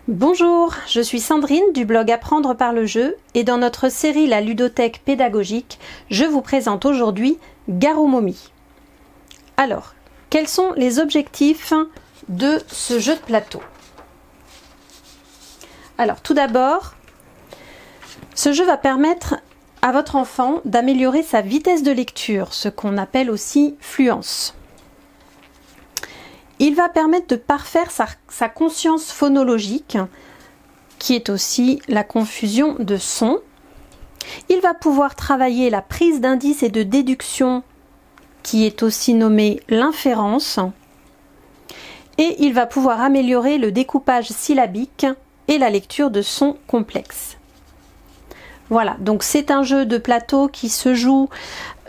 Bonjour, je suis Sandrine du blog Apprendre par le jeu et dans notre série La ludothèque pédagogique, je vous présente aujourd'hui Garou Momie. Alors, quels sont les objectifs de ce jeu de plateau? Alors, tout d'abord, ce jeu va permettre à votre enfant d'améliorer sa vitesse de lecture, ce qu'on appelle aussi fluence. Il va permettre de parfaire sa conscience phonologique, qui est aussi la confusion de sons. Il va pouvoir travailler la prise d'indices et de déduction, qui est aussi nommée l'inférence. Et il va pouvoir améliorer le découpage syllabique et la lecture de sons complexes. Voilà, donc c'est un jeu de plateau qui se joue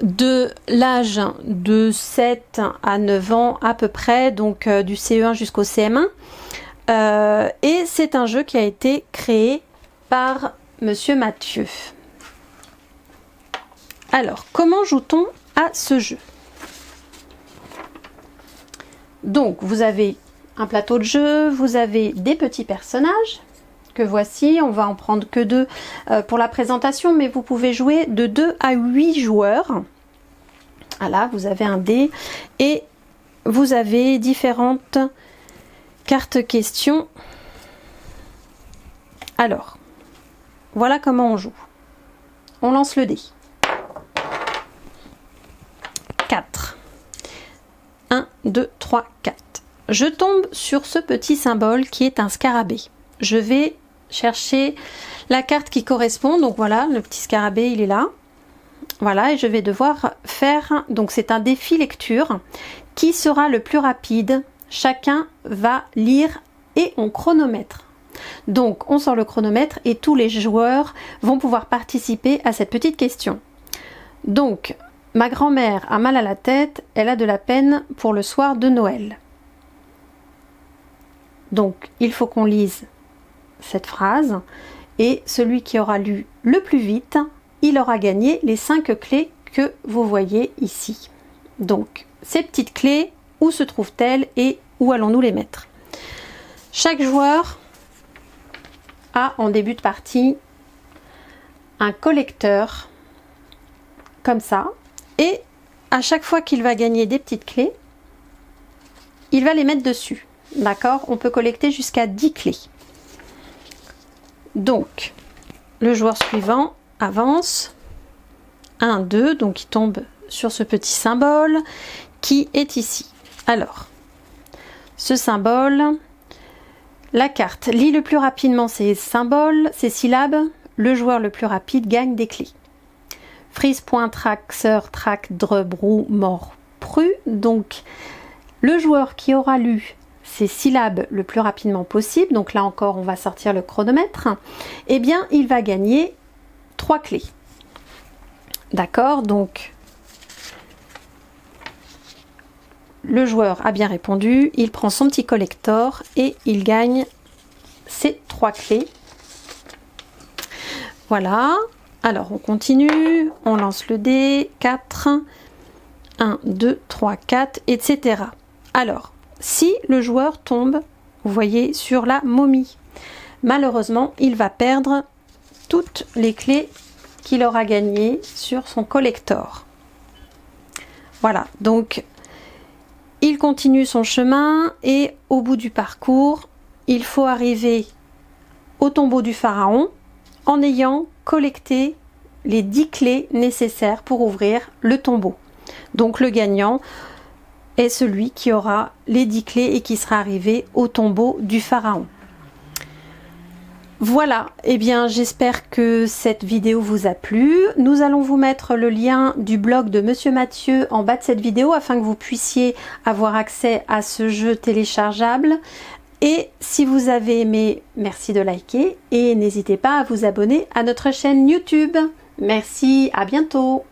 de l'âge de 7 à 9 ans à peu près, donc du CE1 jusqu'au CM1. Et c'est un jeu qui a été créé par Monsieur Mathieu. Alors, comment joue-t-on à ce jeu? Donc, vous avez un plateau de jeu, vous avez des petits personnages que voici, on va en prendre que 2 pour la présentation, mais vous pouvez jouer de 2 à 8 joueurs. Voilà, vous avez un dé et vous avez différentes cartes questions. Alors, voilà comment on joue. On lance le dé. 4. 1, 2, 3, 4. Je tombe sur ce petit symbole qui est un scarabée. Je vais chercher la carte qui correspond, donc voilà, le petit scarabée il est là, voilà, et je vais devoir faire, donc c'est un défi lecture, qui sera le plus rapide, chacun va lire et on chronomètre. Donc on sort le chronomètre et tous les joueurs vont pouvoir participer à cette petite question. Donc, ma grand-mère a mal à la tête, elle a de la peine pour le soir de Noël. Donc il faut qu'on lise cette phrase et celui qui aura lu le plus vite, il aura gagné les 5 clés que vous voyez ici. Donc ces petites clés, où se trouvent-elles et où allons-nous les mettre? Chaque joueur a en début de partie un collecteur comme ça et à chaque fois qu'il va gagner des petites clés, il va les mettre dessus. D'accord? On peut collecter jusqu'à 10 clés. Donc, le joueur suivant avance. 1, 2, donc il tombe sur ce petit symbole qui est ici. Alors, ce symbole, la carte lit le plus rapidement ces symboles, ces syllabes. Le joueur le plus rapide gagne des clés. Frise, point, trac, sœur, trac, dre, brou, mort, pru. Donc, le joueur qui aura lu ces syllabes le plus rapidement possible, donc là encore on va sortir le chronomètre, eh bien il va gagner 3 clés. D'accord, donc le joueur a bien répondu, il prend son petit collector et il gagne ces 3 clés. Voilà, alors on continue, on lance le dé, 4, 1, 2, 3, 4, etc. Alors, si le joueur tombe, vous voyez, sur la momie, malheureusement, il va perdre toutes les clés qu'il aura gagnées sur son collector. Voilà, donc il continue son chemin et au bout du parcours, il faut arriver au tombeau du pharaon en ayant collecté les 10 clés nécessaires pour ouvrir le tombeau. Donc le gagnant est celui qui aura les 10 clés et qui sera arrivé au tombeau du pharaon. Voilà, eh bien j'espère que cette vidéo vous a plu. Nous allons vous mettre le lien du blog de Monsieur Mathieu en bas de cette vidéo afin que vous puissiez avoir accès à ce jeu téléchargeable. Et si vous avez aimé, merci de liker et n'hésitez pas à vous abonner à notre chaîne YouTube. Merci, à bientôt.